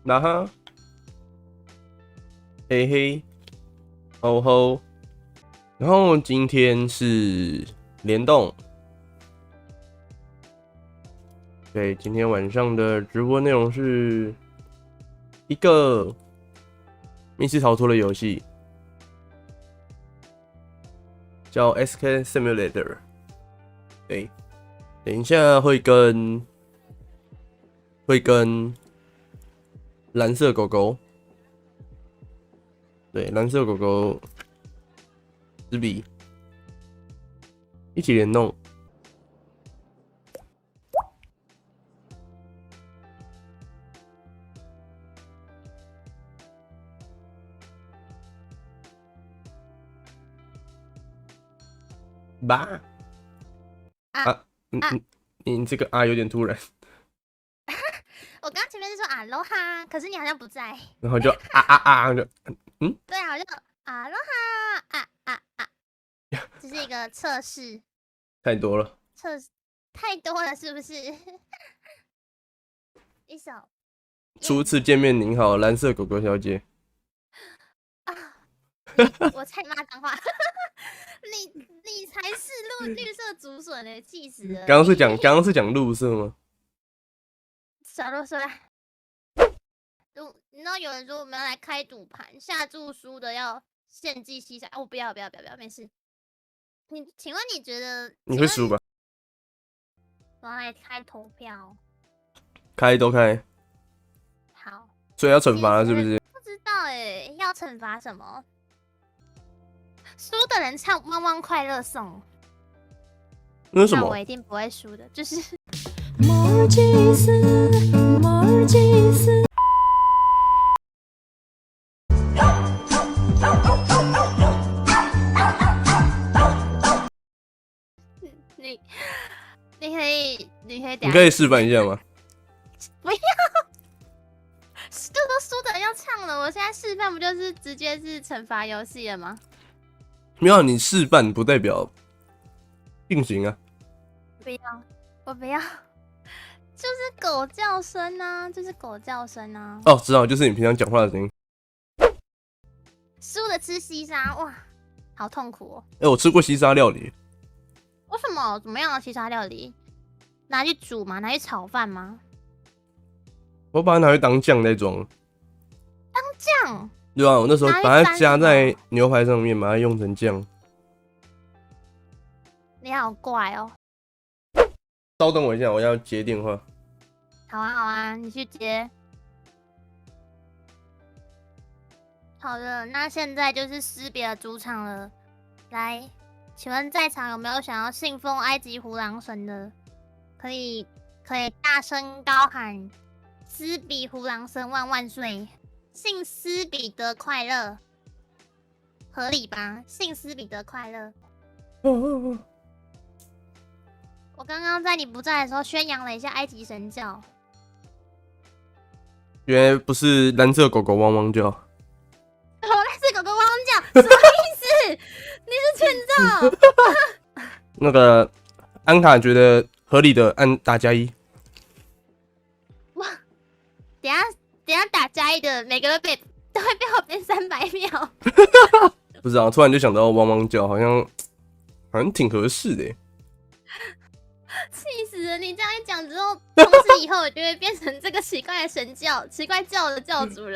那哈，嘿嘿，吼吼。然后今天是联动，对，今天晚上的直播内容是一个密室逃脱的游戏，叫 SK Simulator。对，等一下会跟蓝色狗狗，对，蓝色狗狗纸笔一起联动。吧啊，你这个啊有点突然，我刚前面是说阿罗哈，可是你好像不在。然后就啊，就对，好像阿罗哈这是一个测试，太多了。测试太多了，是不是？一首初次见面，您好，蓝色狗狗小姐。啊，我才骂脏话，你才是绿色竹笋嘞，气死了！刚刚是讲绿色吗？小罗说，你知道有人说我们要来开赌盘，下注输的要献祭西山。哦，不要，没事。请问你觉得你会输吧？我要来开投票，开都开，好，所以要惩罚了是不是？不知道哎，要惩罚什么？输的人唱《汪汪快乐颂》，那是什么？那我一定不会输的，就是摩尔济斯。你可以你可以示范一下吗？不要，就说输的人要唱了，我现在示范不就是直接是惩罚游戏了吗？没有，你示范不代表进行啊。不要，我不要，就是狗叫声啊，就是狗叫声啊。哦，知道，就是你平常讲话的声音。输的吃西沙，哇，好痛苦哦。我吃过西沙料理。为什么？怎么样的西沙料理？拿去煮吗？拿去炒饭吗？我把它拿去当酱那种。酱？对啊，我那时候把它加在牛排上面，把它用成酱。你好怪哦。稍等我一下，我要接电话。好啊，你去接。好的，那现在就是识别的主场了。来，请问在场有没有想要信奉埃及胡狼神的？可以大声高喊“斯比胡狼神万万岁”，信斯彼得快乐，合理吧？信斯彼得快乐。我刚刚在你不在的时候宣扬了一下埃及神教。原来不是蓝色狗狗汪汪叫。蓝色狗狗汪汪叫，什么意思？你是欠揍？那个安卡觉得合理的按打加一。哇！等一下打加一的每个都会被我变300秒。不知道，突然就想到汪汪叫，好像挺合适的耶。气死了！你这样一讲之后，从此以后我就会变成这个奇怪的神教、奇怪教的教主了。